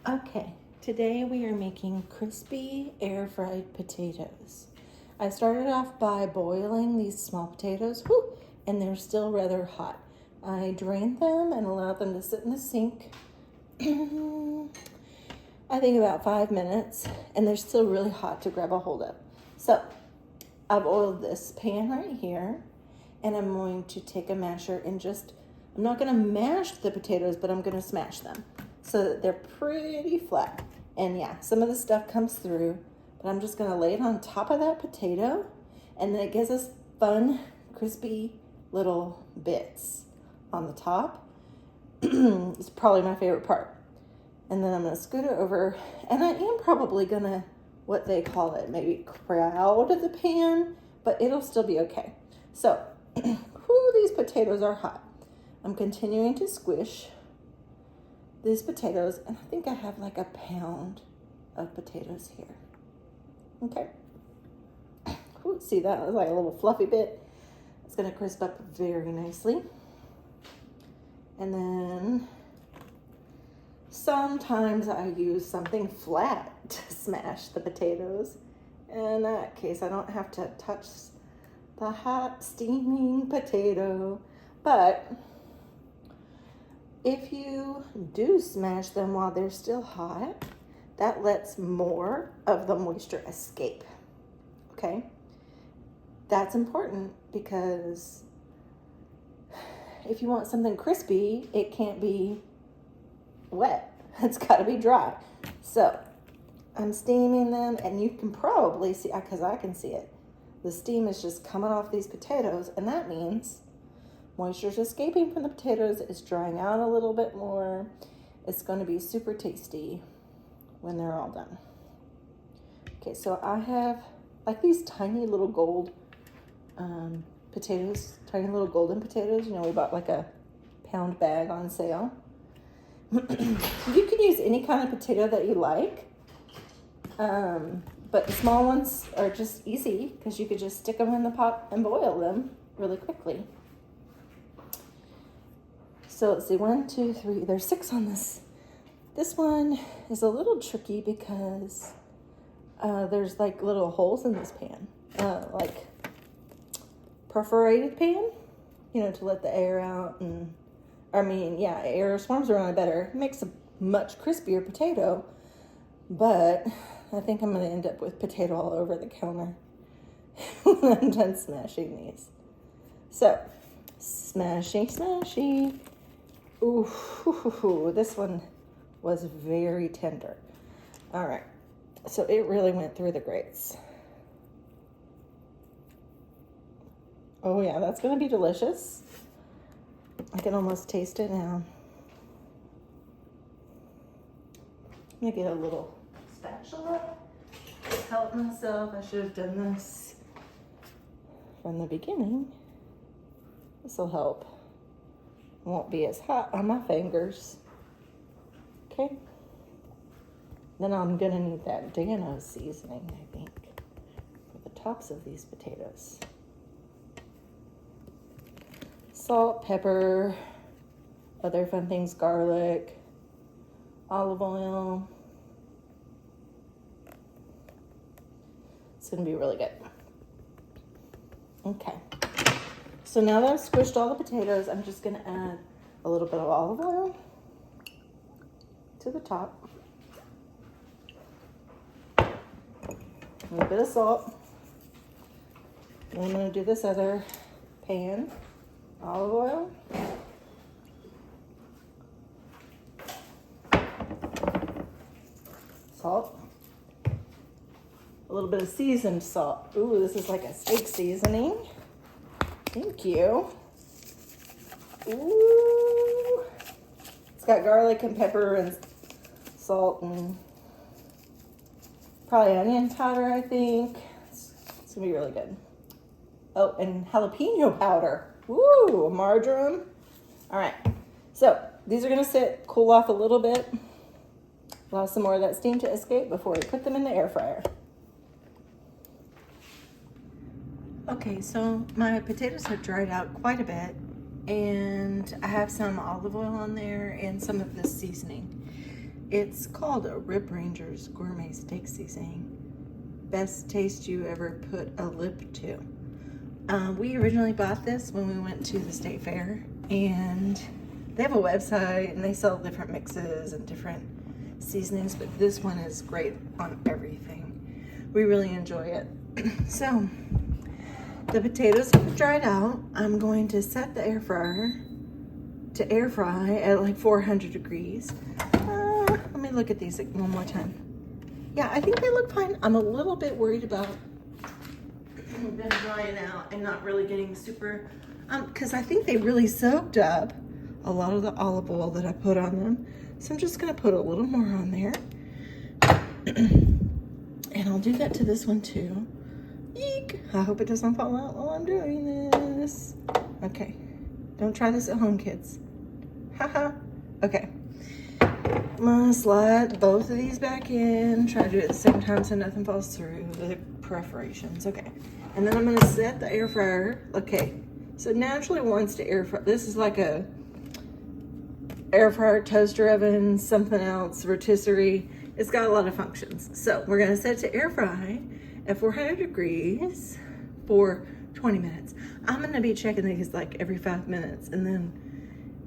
Okay, today we are making crispy air fried potatoes. I started off by boiling these small potatoes, and they're still rather hot. I drained them and allowed them to sit in the sink, I think about 5 minutes, and they're still really hot to grab a hold of. So I've oiled this pan right here, and I'm going to take a masher and I'm not going to mash the potatoes, but I'm going to smash them so that they're pretty flat. And yeah, some of the stuff comes through, but I'm just going to lay it on top of that potato, and then it gives us fun, crispy little bits on the top. It's probably my favorite part. And then I'm going to scoot it over, and I am probably going to, what they call it, maybe crowd the pan, but it'll still be okay. So, these potatoes are hot. I'm continuing to squish these potatoes, and I think I have like a pound of potatoes here. Okay. See, that was like a little fluffy bit. It's going to crisp up very nicely. And then sometimes I use something flat to smash the potatoes. In that case, I don't have to touch the hot, steaming potato. But if you do smash them while they're still hot, that lets more of the moisture escape. Okay? That's important because if you want something crispy, it can't be wet. It's got to be dry. So I'm steaming them, and you can probably see, because I can see it, the steam is just coming off these potatoes, and that means moisture is escaping from the potatoes. It's drying out a little bit more. It's going to be super tasty when they're all done. Okay, so I have like these tiny little gold potatoes, tiny little golden potatoes. You know, we bought like a pound bag on sale. You can use any kind of potato that you like, but the small ones are just easy because you could just stick them in the pot and boil them really quickly. So let's see, 1, 2, 3, there's 6 on this. This one is a little tricky because there's like little holes in this pan, like perforated pan, to let the air out. And air swarms around it better. It makes a much crispier potato, but I think I'm going to end up with potato all over the counter when I'm done smashing these. So, smashy. Ooh, this one was very tender. All right, so it really went through the grates. Oh yeah, that's going to be delicious. I can almost taste it now. I'm going to get a little spatula. Help myself. I should have done this from the beginning. This will help. It won't be as hot on my fingers. Okay. Then I'm going to need that Dano seasoning, I think, for the tops of these potatoes. Salt, pepper, other fun things, garlic, olive oil. It's going to be really good. Okay. So now that I've squished all the potatoes, I'm just going to add a little bit of olive oil to the top. A little bit of salt. And I'm going to do this other pan. Olive oil. Salt. A little bit of seasoned salt. Ooh, this is like a steak seasoning. Thank you. Ooh. It's got garlic and pepper and salt and probably onion powder, I think. It's gonna be really good. Oh, and jalapeno powder. Ooh, marjoram. All right, so these are gonna sit, cool off a little bit. Allow some more of that steam to escape before we put them in the air fryer. Okay, so my potatoes have dried out quite a bit, and I have some olive oil on there and some of this seasoning. It's called a Rib Ranger's Gourmet Steak Seasoning. Best taste you ever put a lip to. We originally bought this when we went to the state fair, and they have a website and they sell different mixes and different seasonings, but this one is great on everything. We really enjoy it. So the potatoes have dried out. I'm going to set the air fryer to air fry at like 400 degrees. Let me look at these one more time. Yeah, I think they look fine. I'm a little bit worried about them drying out and not really getting super, because I think they really soaked up a lot of the olive oil that I put on them. So I'm just gonna put a little more on there. And I'll do that to this one too. Eek! I hope it doesn't fall out while I'm doing this. Okay, don't try this at home, kids. Haha. Okay. I'm gonna slide both of these back in. Try to do it at the same time so nothing falls through the perforations. Okay. And then I'm gonna set the air fryer. Okay. So it naturally wants to air fry. This is like a air fryer, toaster oven, something else, rotisserie. It's got a lot of functions. So we're gonna set it to air fry at 400 degrees for 20 minutes. I'm gonna be checking these like every 5 minutes, and then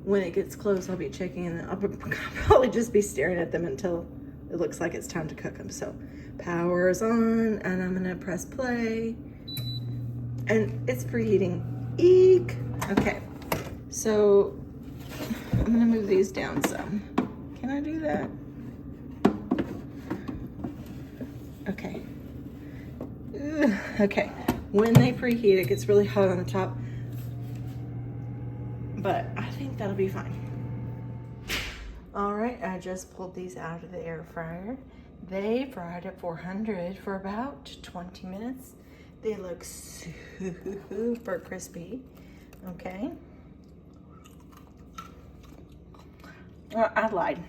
when it gets close, I'll be checking, and I'll probably just be staring at them until it looks like it's time to cook them. So power is on, and I'm gonna press play, and it's preheating. Eek! Okay, so I'm gonna move these down some. Can I do that? Okay. Ugh. Okay, when they preheat, it gets really hot on the top, but I think that'll be fine. All right, I just pulled these out of the air fryer. They fried at 400 for about 20 minutes. They look super crispy. Okay. I lied.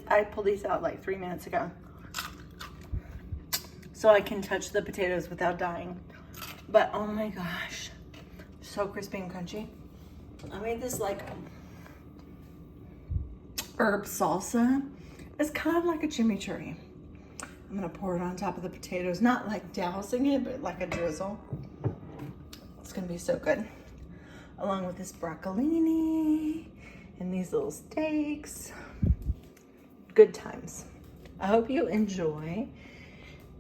I pulled these out like 3 minutes ago, so I can touch the potatoes without dying. But oh my gosh, so crispy and crunchy. I made this like herb salsa. It's kind of like a chimichurri. I'm gonna pour it on top of the potatoes, not like dousing it, but like a drizzle. It's gonna be so good. Along with this broccolini and these little steaks. Good times. I hope you enjoy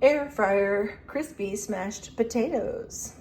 air fryer crispy smashed potatoes.